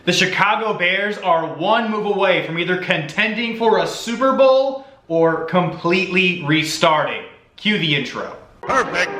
The Chicago Bears are one move away from either contending for a Super Bowl or completely restarting. Cue the intro. Perfect.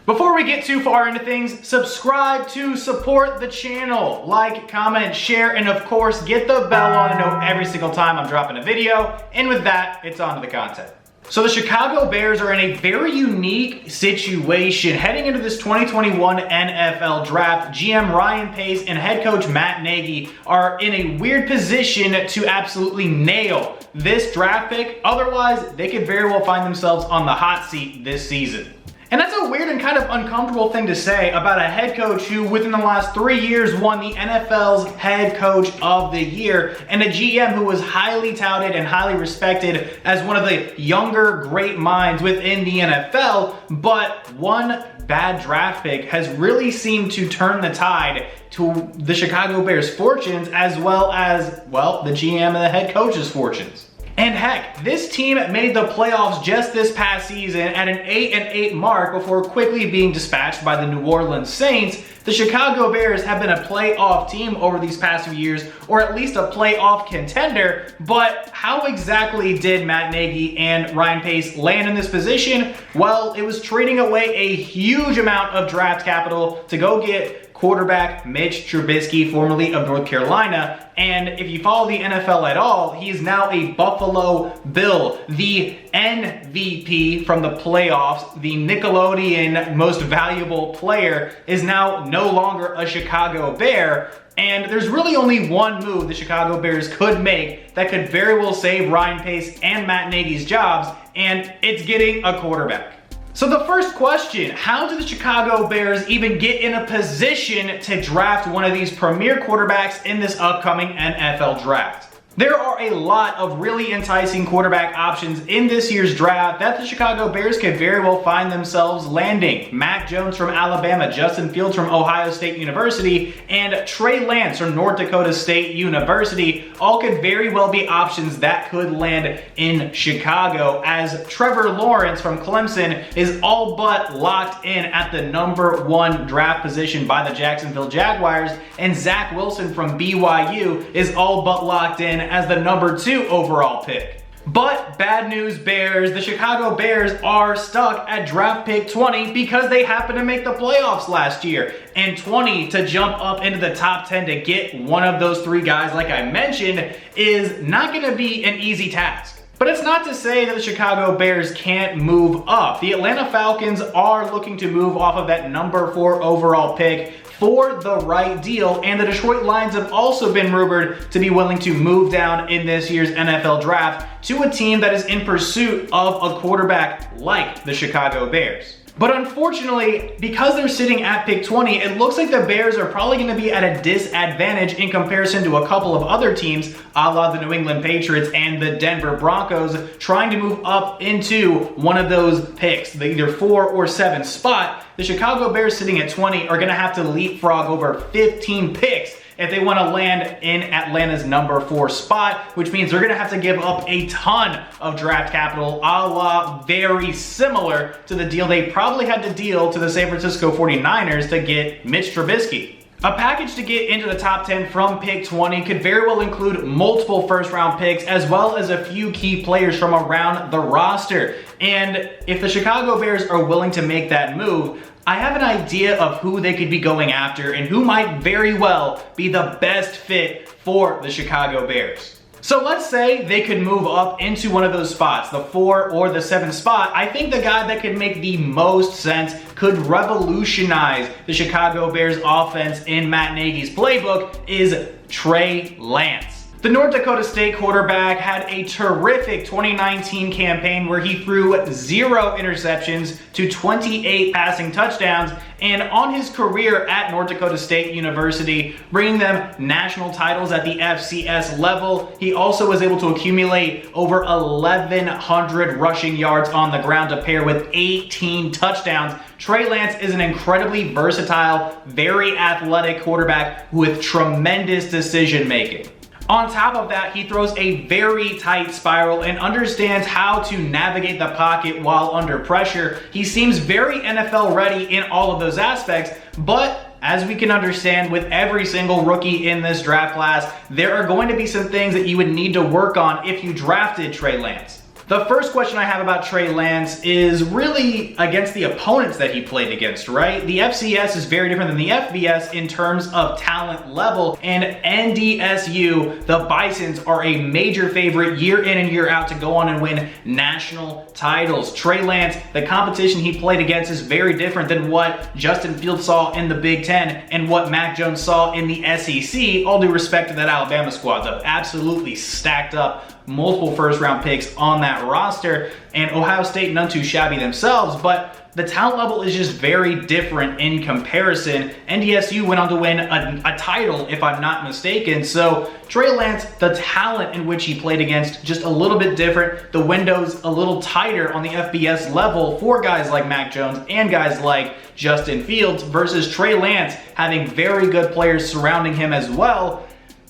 Before we get too far into things, subscribe to support the channel. Like, comment, share, and of course, get the bell on to know every single time I'm dropping a video. And with that, it's on to the content. So the Chicago Bears are in a very unique situation. Heading into this 2021 NFL Draft, GM Ryan Pace and head coach Matt Nagy are in a weird position to absolutely nail this draft pick. Otherwise, they could very well find themselves on the hot seat this season. And that's a weird and kind of uncomfortable thing to say about a head coach who within the last 3 years won the NFL's head coach of the year, and a GM who was highly touted and highly respected as one of the younger great minds within the NFL, but one bad draft pick has really seemed to turn the tide to the Chicago Bears' fortunes as well as, well, the GM and the head coach's fortunes. And heck, this team made the playoffs just this past season at an 8-8 mark before quickly being dispatched by the New Orleans Saints. The Chicago Bears have been a playoff team over these past few years, or at least a playoff contender, but how exactly did Matt Nagy and Ryan Pace land in this position? Well, it was trading away a huge amount of draft capital to go get quarterback Mitch Trubisky, formerly of North Carolina. And if you follow the NFL at all, he is now a Buffalo Bill, the MVP from the playoffs. The Nickelodeon most valuable player is now no longer a Chicago Bear. And there's really only one move the Chicago Bears could make that could very well save Ryan Pace and Matt Nagy's jobs, and it's getting a quarterback. So the first question, how do the Chicago Bears even get in a position to draft one of these premier quarterbacks in this upcoming NFL draft? There are a lot of really enticing quarterback options in this year's draft that the Chicago Bears could very well find themselves landing. Mac Jones from Alabama, Justin Fields from Ohio State University, and Trey Lance from North Dakota State University all could very well be options that could land in Chicago, as Trevor Lawrence from Clemson is all but locked in at the #1 draft position by the Jacksonville Jaguars, and Zach Wilson from BYU is all but locked in as the #2 overall pick. But bad news Bears, the Chicago Bears are stuck at draft pick 20 because they happened to make the playoffs last year. And 20 to jump up into the top 10 to get one of those three guys like I mentioned is not going to be an easy task. But it's not to say that the Chicago Bears can't move up. The Atlanta Falcons are looking to move off of that #4 overall pick for the right deal, and the Detroit Lions have also been rumored to be willing to move down in this year's NFL draft to a team that is in pursuit of a quarterback like the Chicago Bears. But unfortunately, because they're sitting at pick 20, it looks like the Bears are probably going to be at a disadvantage in comparison to a couple of other teams, a la the New England Patriots and the Denver Broncos, trying to move up into one of those picks, the either 4 or 7 spot. The Chicago Bears sitting at 20 are going to have to leapfrog over 15 picks if they want to land in Atlanta's #4 spot, which means they're going to have to give up a ton of draft capital, a la very similar to the deal they probably had to deal to the San Francisco 49ers to get Mitch Trubisky. A package to get into the top 10 from pick 20 could very well include multiple first-round picks as well as a few key players from around the roster. And if the Chicago Bears are willing to make that move, I have an idea of who they could be going after and who might very well be the best fit for the Chicago Bears. So let's say they could move up into one of those spots, the 4 or the 7 spot. I think the guy that could make the most sense, could revolutionize the Chicago Bears offense in Matt Nagy's playbook, is Trey Lance. The North Dakota State quarterback had a terrific 2019 campaign where he threw 0 interceptions to 28 passing touchdowns, and on his career at North Dakota State University, bringing them national titles at the FCS level, he also was able to accumulate over 1,100 rushing yards on the ground to pair with 18 touchdowns. Trey Lance is an incredibly versatile, very athletic quarterback with tremendous decision making. On top of that, he throws a very tight spiral and understands how to navigate the pocket while under pressure. He seems very NFL ready in all of those aspects, but as we can understand with every single rookie in this draft class, there are going to be some things that you would need to work on if you drafted Trey Lance. The first question I have about Trey Lance is really against the opponents that he played against, right? The FCS is very different than the FBS in terms of talent level, and NDSU, the Bisons, are a major favorite year in and year out to go on and win national titles. Trey Lance, the competition he played against is very different than what Justin Fields saw in the Big Ten and what Mac Jones saw in the SEC. All due respect to that Alabama squad, though, absolutely stacked up. Multiple first-round picks on that roster, and Ohio State none too shabby themselves, but the talent level is just very different in comparison. NDSU went on to win a title, if I'm not mistaken, so Trey Lance, the talent in which he played against, just a little bit different. The window's a little tighter on the FBS level for guys like Mac Jones and guys like Justin Fields versus Trey Lance having very good players surrounding him as well.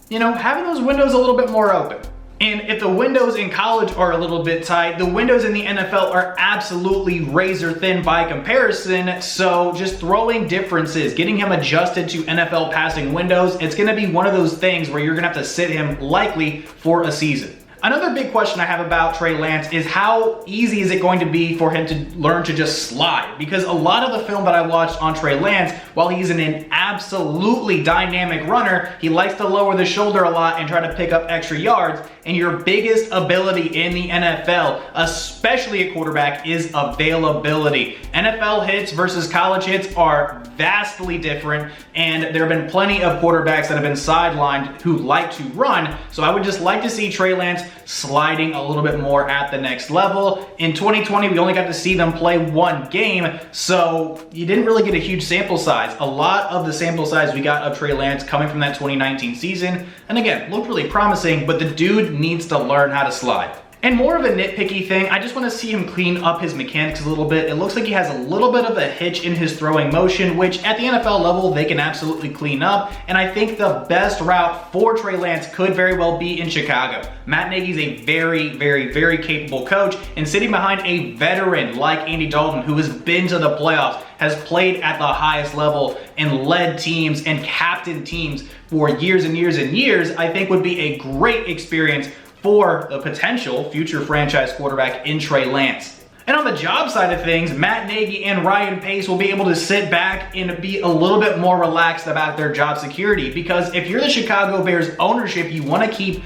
You know, having those windows a little bit more open. And if the windows in college are a little bit tight, the windows in the NFL are absolutely razor thin by comparison. So just throwing differences, getting him adjusted to NFL passing windows, it's going to be one of those things where you're going to have to sit him likely for a season. Another big question I have about Trey Lance is how easy is it going to be for him to learn to just slide? Because a lot of the film that I watched on Trey Lance, while he's an absolutely dynamic runner, he likes to lower the shoulder a lot and try to pick up extra yards. And your biggest ability in the NFL, especially at quarterback, is availability. NFL hits versus college hits are vastly different, and there have been plenty of quarterbacks that have been sidelined who like to run. So I would just like to see Trey Lance sliding a little bit more at the next level. In 2020, we only got to see them play one game, so you didn't really get a huge sample size. A lot of the sample size we got of Trey Lance coming from that 2019 season, and again, looked really promising, but the dude needs to learn how to slide. And more of a nitpicky thing, I just want to see him clean up his mechanics a little bit. It looks like he has a little bit of a hitch in his throwing motion, which at the NFL level, they can absolutely clean up. And I think the best route for Trey Lance could very well be in Chicago. Matt Nagy's a very, very, very capable coach, and sitting behind a veteran like Andy Dalton, who has been to the playoffs, has played at the highest level and led teams and captained teams for years and years and years, I think would be a great experience for the potential future franchise quarterback in Trey Lance. And on the job side of things, Matt Nagy and Ryan Pace will be able to sit back and be a little bit more relaxed about their job security, because if you're the Chicago Bears ownership, you want to keep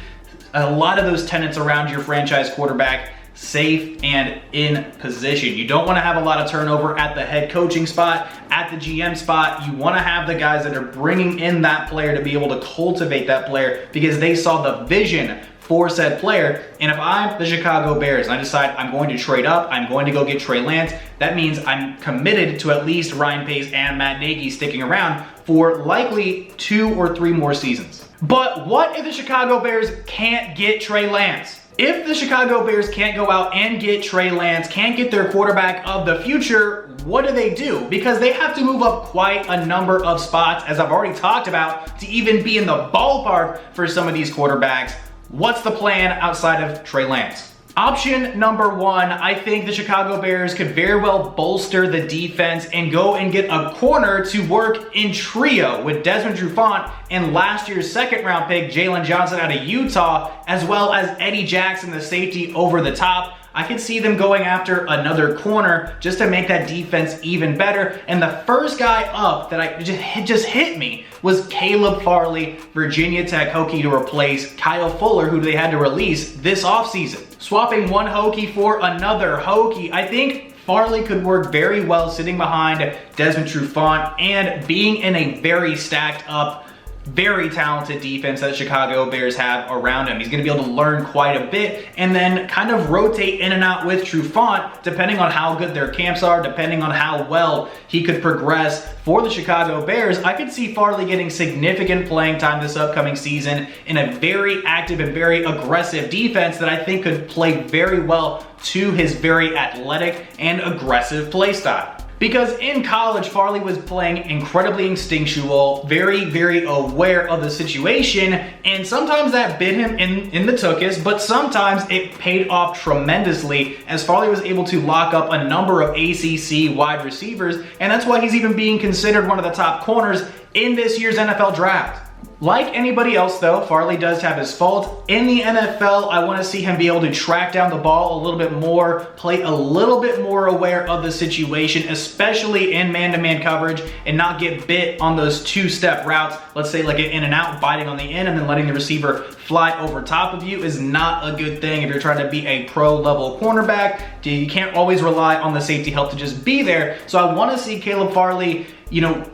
a lot of those tenants around your franchise quarterback safe and in position. You don't want to have a lot of turnover at the head coaching spot, at the GM spot. You want to have the guys that are bringing in that player to be able to cultivate that player because they saw the vision for said player. And if I'm the Chicago Bears and I decide I'm going to trade up, I'm going to go get Trey Lance, that means I'm committed to at least Ryan Pace and Matt Nagy sticking around for likely 2 or 3 more seasons. But what if the Chicago Bears can't get Trey Lance? If the Chicago Bears can't go out and get Trey Lance, can't get their quarterback of the future, what do? Because they have to move up quite a number of spots, as I've already talked about, to even be in the ballpark for some of these quarterbacks. What's the plan outside of Trey Lance? Option number 1, I think the Chicago Bears could very well bolster the defense and go and get a corner to work in trio with Desmond Trufant and last year's second-round pick Jalen Johnson out of Utah, as well as Eddie Jackson, the safety, over the top. I could see them going after another corner just to make that defense even better. And the first guy up that just hit me was Caleb Farley, Virginia Tech Hokie, to replace Kyle Fuller, who they had to release this offseason. Swapping one Hokie for another Hokie, I think Farley could work very well sitting behind Desmond Trufant and being in a very stacked up, very talented defense that Chicago Bears have around him. He's going to be able to learn quite a bit and then kind of rotate in and out with Trufant depending on how good their camps are, depending on how well he could progress for the Chicago Bears. I could see Farley getting significant playing time this upcoming season in a very active and very aggressive defense that I think could play very well to his very athletic and aggressive play style. Because in college, Farley was playing incredibly instinctual, very aware of the situation, and sometimes that bit him in the tuchus, but sometimes it paid off tremendously as Farley was able to lock up a number of ACC wide receivers, and that's why he's even being considered one of the top corners in this year's NFL draft. Like anybody else though, Farley does have his faults. In the NFL, I want to see him be able to track down the ball a little bit more, play a little bit more aware of the situation, especially in man-to-man coverage, and not get bit on those two-step routes. Let's say like an in and out, biting on the in and then letting the receiver fly over top of you is not a good thing if you're trying to be a pro-level cornerback. You can't always rely on the safety help to just be there. So I want to see Caleb Farley,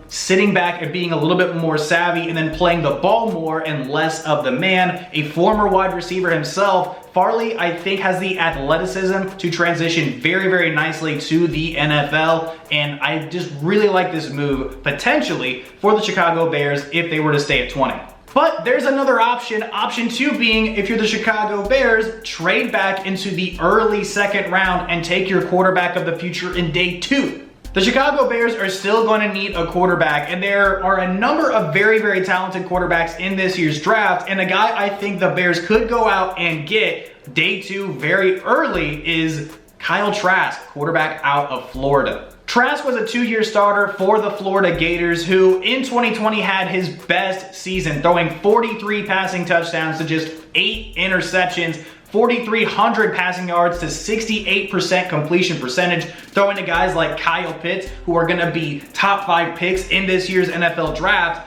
sitting back and being a little bit more savvy and then playing the ball more and less of the man. A former wide receiver himself, Farley, I think, has the athleticism to transition very nicely to the NFL, and I just really like this move potentially for the Chicago Bears if they were to stay at 20. But there's another option. Option 2 being, if you're the Chicago Bears, trade back into the early second round and take your quarterback of the future in day 2. The Chicago Bears are still going to need a quarterback, and there are a number of very talented quarterbacks in this year's draft, and a guy I think the Bears could go out and get day 2 very early is Kyle Trask, quarterback out of Florida. Trask was a 2-year starter for the Florida Gators, who in 2020 had his best season, throwing 43 passing touchdowns to just 8 interceptions, 4,300 passing yards to 68% completion percentage, throwing to guys like Kyle Pitts, who are going to be top 5 picks in this year's NFL draft.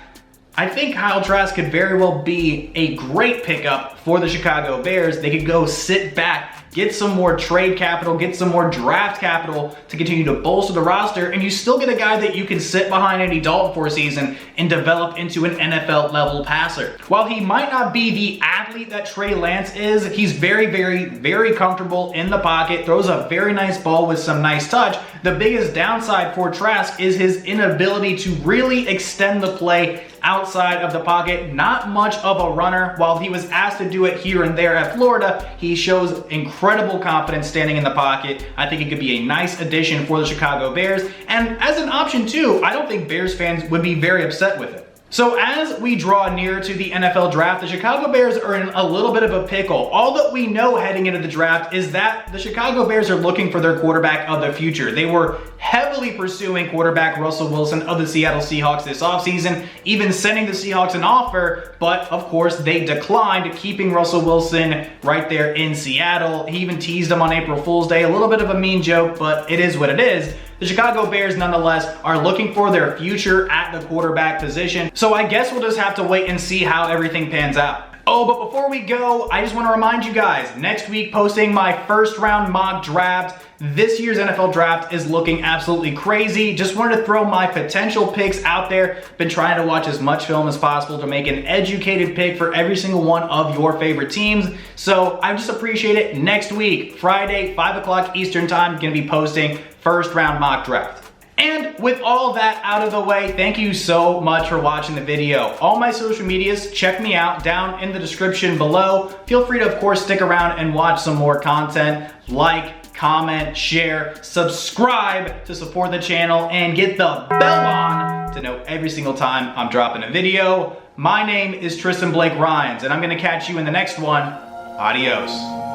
I think Kyle Trask could very well be a great pickup for the Chicago Bears. They could go sit back, get some more trade capital, get some more draft capital to continue to bolster the roster, and you still get a guy that you can sit behind Andy Dalton for a season and develop into an NFL level passer. While he might not be the athlete that Trey Lance is, he's very comfortable in the pocket, throws a very nice ball with some nice touch. The biggest downside for Trask is his inability to really extend the play outside of the pocket. Not much of a runner. While he was asked to do it here and there at Florida, he shows incredible confidence standing in the pocket. I think it could be a nice addition for the Chicago Bears, and as an option too, I don't think Bears fans would be very upset with it. So as we draw near to the NFL draft, the Chicago Bears are in a little bit of a pickle. All that we know heading into the draft is that the Chicago Bears are looking for their quarterback of the future. They were heavily pursuing quarterback Russell Wilson of the Seattle Seahawks this offseason, even sending the Seahawks an offer, but of course they declined, keeping Russell Wilson right there in Seattle. He even teased him on April Fool's Day, a little bit of a mean joke, but it is what it is. The Chicago Bears, nonetheless, are looking for their future at the quarterback position. So I guess we'll just have to wait and see how everything pans out. Oh, but before we go, I just want to remind you guys, next week posting my first round mock draft. This year's NFL draft is looking absolutely crazy. Just wanted to throw my potential picks out there. Been trying to watch as much film as possible to make an educated pick for every single one of your favorite teams. So I just appreciate it. Next week, Friday, 5 o'clock Eastern time, gonna be posting first round mock draft. And with all that out of the way, thank you so much for watching the video. All my social medias, check me out down in the description below. Feel free to, of course, stick around and watch some more content. Like, comment, share, subscribe to support the channel, and get the bell on to know every single time I'm dropping a video. My name is Tristan Blake Rines, and I'm gonna catch you in the next one. Adios.